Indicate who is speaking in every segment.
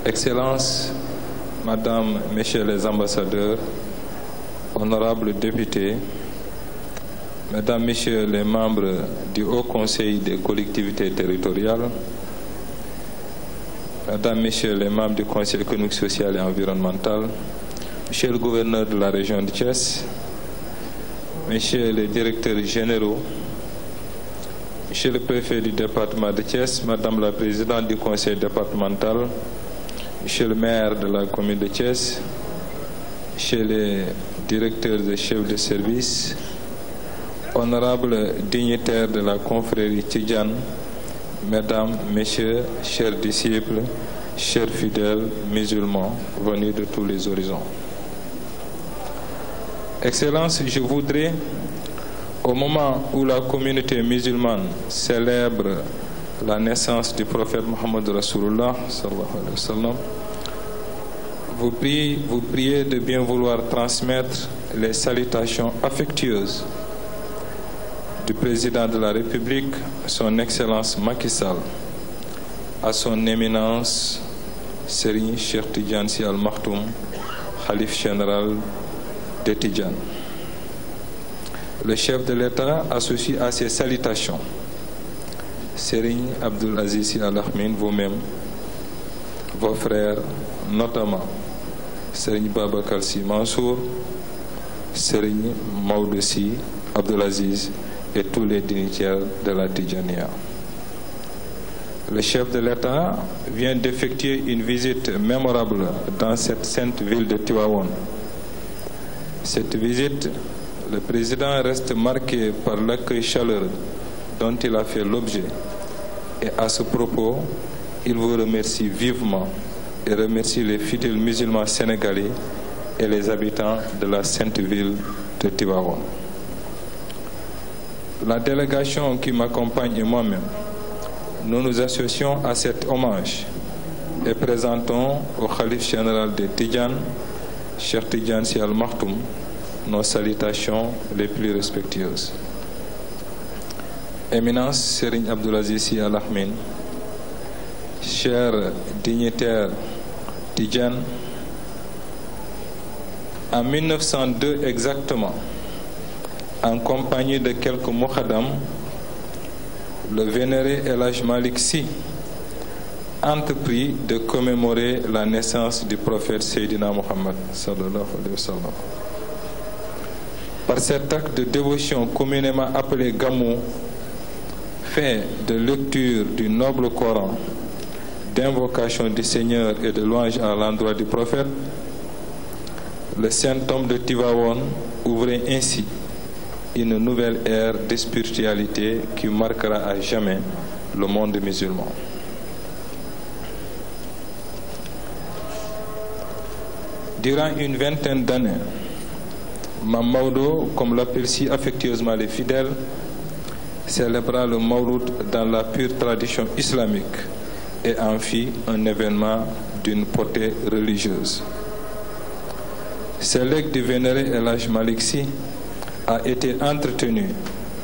Speaker 1: Excellences, Madame, Messieurs les ambassadeurs, honorables députés, Mesdames, Messieurs les membres du Haut Conseil des collectivités territoriales, Mesdames, Messieurs les membres du Conseil économique, social et environnemental, Monsieur le gouverneur de la région de Thiès, Messieurs les directeurs généraux, Monsieur le préfet du département de Thiès, Madame la présidente du conseil départemental, Monsieur le maire de la commune de Thiès, Monsieur les directeurs et chefs de service, honorables dignitaires de la confrérie Tidjane, Mesdames, Messieurs, chers disciples, chers fidèles musulmans venus de tous les horizons. Excellences, je voudrais, au moment où la communauté musulmane célèbre la naissance du prophète Mohammed Rasulullah, vous priez de bien vouloir transmettre les salutations affectueuses du président de la République, son Excellence Macky Sall, à son éminence Serigne Cheikh Tidiane Sy Al Maktoum, Khalife général de Tidjane. Le chef de l'État associe à ces salutations Serigne Abdoul Aziz Sy Al Amine, vous-même, vos frères, notamment Serigne Babacar Sy Mansour, Serigne Maodo Sy Abdoul Aziz et tous les dignitaires de la Tidjaniya. Le chef de l'État vient d'effectuer une visite mémorable dans cette sainte ville de Tivaouane. Cette visite, le président reste marqué par l'accueil chaleureux dont il a fait l'objet. Et à ce propos, il vous remercie vivement et remercie les fidèles musulmans sénégalais et les habitants de la sainte ville de Tivaouane. La délégation qui m'accompagne et moi-même, nous nous associons à cet hommage et présentons au Khalife général de Tidjane, Cheikh Tidiane Sy Al Maktoum, nos salutations les plus respectueuses. Éminence Serigne Abdoul Aziz Sy Al Amine, chers dignitaires Tidjane, en 1902 exactement, en compagnie de quelques moukhadam, le vénéré El Hadj Malick Sy entreprit de commémorer la naissance du prophète Seydina Mohammed sallallahu alayhi wa sallam. Par cet acte de dévotion communément appelé Gamou, fait de lecture du noble Coran, d'invocation du Seigneur et de louange à l'endroit du prophète, le saint homme de Tivaouane ouvrait ainsi une nouvelle ère de spiritualité qui marquera à jamais le monde musulman. Durant une vingtaine d'années, Mame Maodo, comme l'appellent si affectueusement les fidèles, célébra le Mawlud dans la pure tradition islamique et en fit un événement d'une portée religieuse. Ce legs du vénéré El Hadj Malick Sy a été entretenu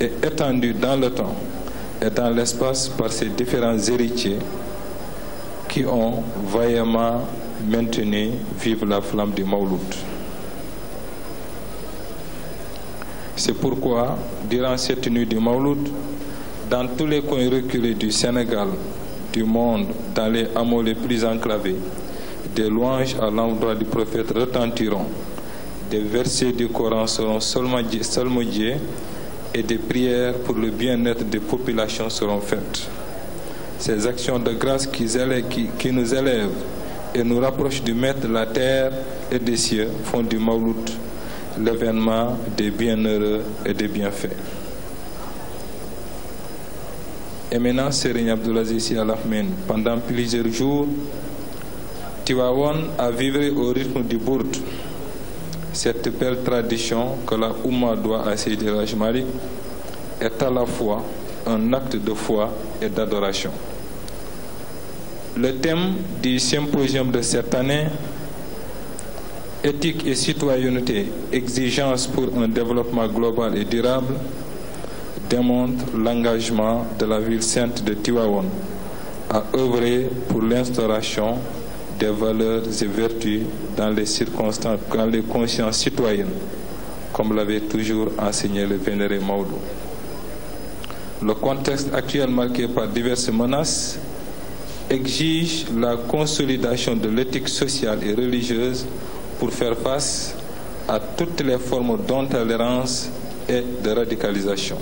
Speaker 1: et étendu dans le temps et dans l'espace par ses différents héritiers qui ont vaillamment maintenu vive la flamme du Mawlud. C'est pourquoi, durant cette nuit du Mawlud, dans tous les coins reculés du Sénégal, du monde, dans les hameaux les plus enclavés, des louanges à l'endroit du prophète retentiront. Des versets du Coran seront psalmodiés et des prières pour le bien-être des populations seront faites. Ces actions de grâce qui nous élèvent et nous rapprochent du maître de la terre et des cieux font du Mawlud l'événement des bienheureux et des bienfaits. Éminent Serigne Abdoul Aziz Sy Al Amine, pendant plusieurs jours, Tivaouane a vibré au rythme du Bourde. Cette belle tradition que la Oumma doit à Seydi El Hadj Malick est à la fois un acte de foi et d'adoration. Le thème du symposium de cette année, éthique et citoyenneté, exigence pour un développement global et durable, démontre l'engagement de la ville sainte de Tivaouane à œuvrer pour l'instauration des valeurs et vertus dans les circonstances, dans les consciences citoyennes, comme l'avait toujours enseigné le vénéré Maodo. Le contexte actuel marqué par diverses menaces exige la consolidation de l'éthique sociale et religieuse pour faire face à toutes les formes d'intolérance et de radicalisation.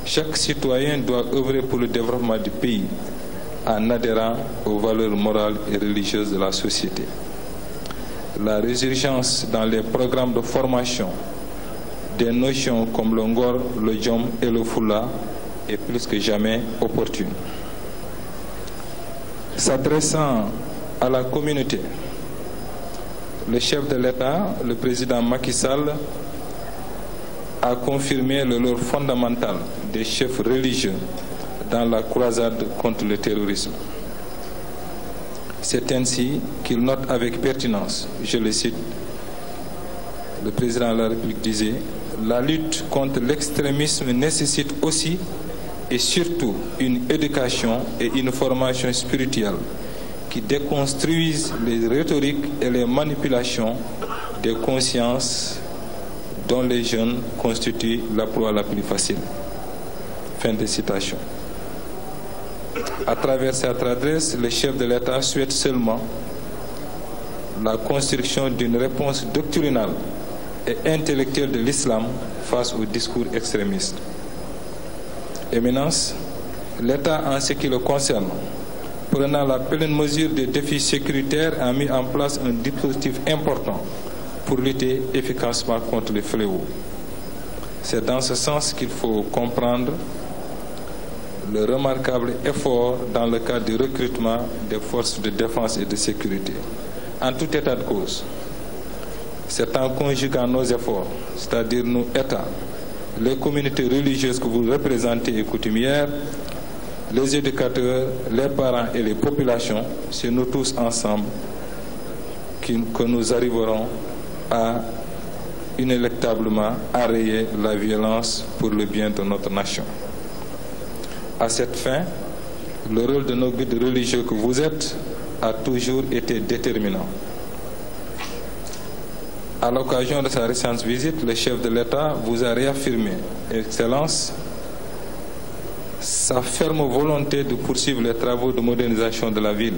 Speaker 1: Chaque citoyen doit œuvrer pour le développement du pays en adhérant aux valeurs morales et religieuses de la société. La résurgence dans les programmes de formation des notions comme le Ngor, le Djom et le Fula est plus que jamais opportune. S'adressant à la communauté, le chef de l'État, le président Macky Sall, a confirmé le rôle fondamental des chefs religieux dans la croisade contre le terrorisme. C'est ainsi qu'il note avec pertinence, je le cite, le président de la République disait, la lutte contre l'extrémisme nécessite aussi et surtout une éducation et une formation spirituelle qui déconstruisent les rhétoriques et les manipulations des consciences dont les jeunes constituent la proie la plus facile. Fin de citation. À travers cette adresse, le chef de l'État souhaite seulement la construction d'une réponse doctrinale et intellectuelle de l'islam face au discours extrémiste. Éminence, l'État, en ce qui le concerne, prenant la pleine mesure des défis sécuritaires, a mis en place un dispositif important pour lutter efficacement contre les fléaux. C'est dans ce sens qu'il faut comprendre le remarquable effort dans le cadre du recrutement des forces de défense et de sécurité. En tout état de cause, c'est en conjuguant nos efforts, c'est-à-dire nous, États, les communautés religieuses que vous représentez et coutumières, les éducateurs, les parents et les populations, c'est nous tous ensemble que nous arriverons à inéluctablement arrêter la violence pour le bien de notre nation. À cette fin, le rôle de nos guides religieux que vous êtes a toujours été déterminant. À l'occasion de sa récente visite, le chef de l'État vous a réaffirmé, Excellence, sa ferme volonté de poursuivre les travaux de modernisation de la ville,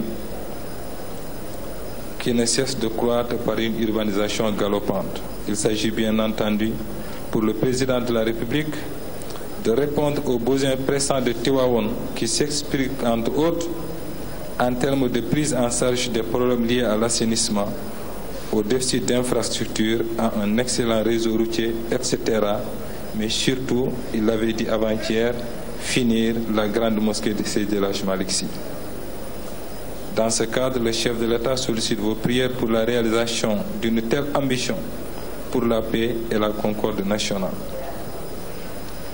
Speaker 1: qui ne cesse de croître par une urbanisation galopante. Il s'agit bien entendu pour le président de la République de répondre aux besoins pressants de Tivaouane qui s'expliquent entre autres en termes de prise en charge des problèmes liés à l'assainissement, au déficit d'infrastructures, à un excellent réseau routier, etc. Mais surtout, il l'avait dit avant-hier, finir la grande mosquée de Seydi El Hadji Malick Sy. Dans ce cadre, le chef de l'État sollicite vos prières pour la réalisation d'une telle ambition pour la paix et la concorde nationale.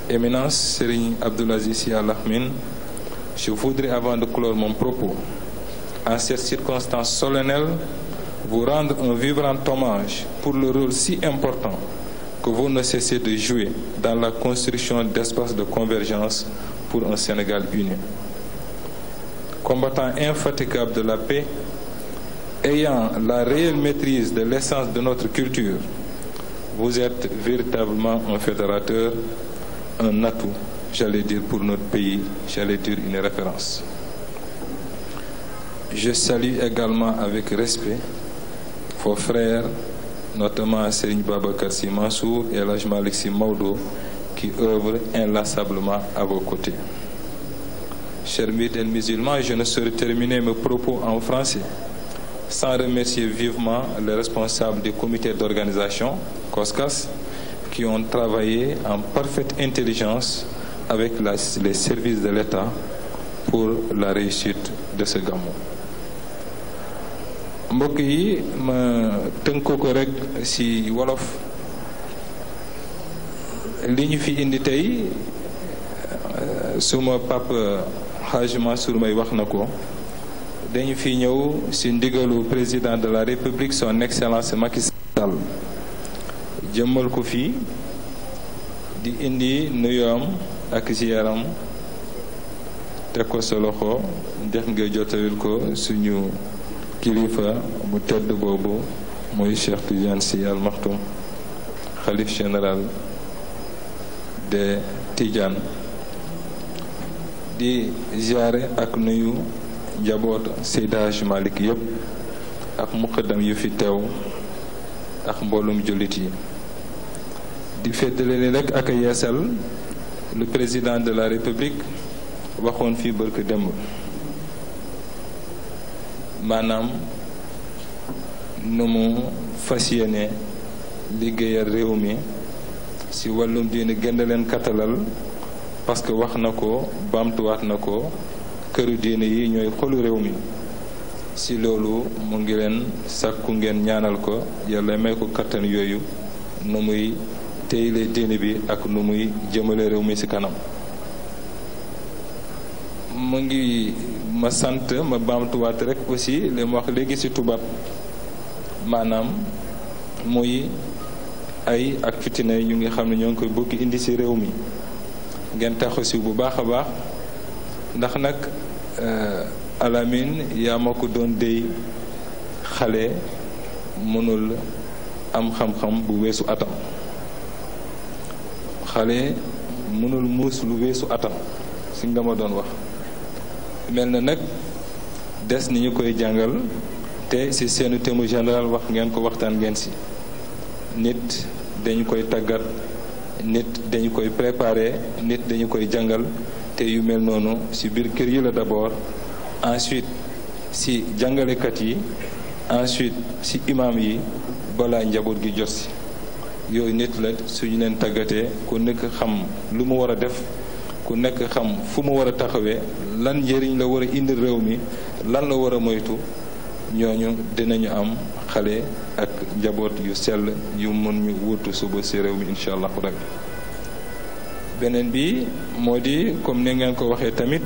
Speaker 1: Éminence Serigne Abdoulaziz Sy Al Amine, je voudrais, avant de clore mon propos, en cette circonstance solennelle, vous rendre un vibrant hommage pour le rôle si important que vous ne cessez de jouer dans la construction d'espaces de convergence pour un Sénégal uni. Combattant infatigable de la paix, ayant la réelle maîtrise de l'essence de notre culture, vous êtes véritablement un fédérateur, un atout, j'allais dire pour notre pays, j'allais dire une référence. Je salue également avec respect vos frères, notamment Serigne Babacar Sy Mansour et El Hadji Malick Sy Maodo, qui œuvrent inlassablement à vos côtés. Chers musulmans, je ne saurais terminer mes propos en français sans remercier vivement les responsables du comité d'organisation, COSCAS, qui ont travaillé en parfaite intelligence avec les services de l'État pour la réussite de ce gamou. mbokk yi ma tënk ko rek ci wolof li ñu fi indi tey suma papa Hadj Mansour Mbaye wax na ko dañu fi ñëw ci ndigalu président de la République son excellence Macky Sall jëmmal ko fii di indi nuyoom ak ziyaram teg ko sa loxo def nga jotalil ko suñu kilifa bu tedd boobu muy Cheikh Tidiane Sy Al Maktoum xalif général de Tidiane di ziare ak nuyu njaboot Seydi Hadji Malick yëpp ak muqaddam yu fi teew ak mboolum jullit yi di féddale ni rek ak yeesal le président de la république waxoon fii barke démb maanaam nu mu fas yéene liggéeyal réew mi ci wàllum diine gën leen katalal parce que wax na ko baamtuwaat na ko këru diine yi ñooy xolu réew mi ci loolu mu ngi leen sàkku ngeen ñaanal ko yàlla may ko kattan yooyu nu muy téyle diine bi ak nu muy jëmale réew mi ci kanam mu ngi ma sant ma baamtuwaat rek aussi li mu wax léegi ci tubaab maanaam muy ay ak fitina yi ñu ngi xam ne ñoo ngi koy bëgg indi ci réew mi ngeen taxu ci bu baax a baax ndax nag Alamine yaa ma ko doon déy xale mënul am xam-xam bu weesu atam xale mënul muus lu weesu atam ci nga ma doon wax mel na nag des ni ñu koy jàngal te ci seenu thème général wax ngeen ko waxtaan ngeen ci nit dañu koy tàggat nit dañu koy préparer nit dañu koy jàngal te yu mel noonu ci biir kër yi la d'abord ensuite ci jàngalekat yi ensuite ci imam yi balaa njaboot gi jot ci yooyu nit la suñu leen tàggatee ku nekk xam lu mu war a def ku nekk xam fu mu war a taxawee lan njëriñ la war a indi réew mi lan la war a moytu ñooñu dinañu am xale ak njaboot yu sell yu mën ñu wutu suba ci réew mi incha allahu rabbi beneen bi moo di comme ni ngeen ko waxee tamit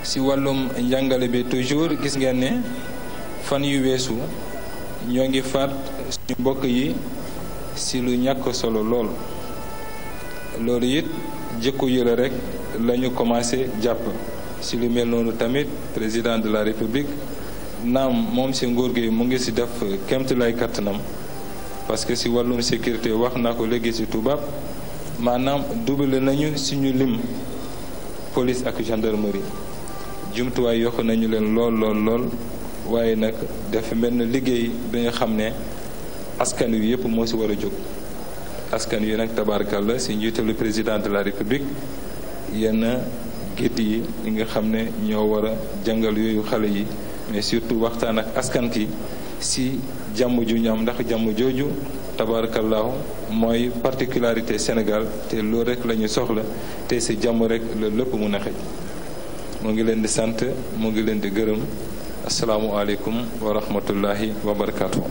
Speaker 1: ci wàllum njàngale bi toujours gis ngeen ne fan yu weesu ñoo ngi faat suñu mbokk yi ci lu ñàkk solo lool loolu it jikko yi la rek la ñu commencé jàpp ci lu mel noonu tamit président de la république naam moom ci nguur gi mu ngi ci def kéemtalaay kattanam parce que ci wàllum sécurité wax naa ko léegi ci tubaab maanaam double nañu suñu lim police ak gendarmerie jumtuwaay yokk nañu leen lool waaye nag dafa mel na liggéey bi nga xam ne askan wi yëpp moo ci war a jóg askan wi nag tabaarkalla ci njiitalu président de la république yenn gétt yi nga xam ne ñoo war a jàngal yooyu xale yi mais surtout waxtaan ak askan ki ci jàmm ju ñu am ndax jàmm jooju tabarakallahu mooy particularité Sénégal te loolu rek la ñu soxla te ci jàmm rek la lépp mun a xëj mu ngi leen di sant mu ngi leen di gërëm asalaamualeykum wa rahmatullahi wa barakaatu.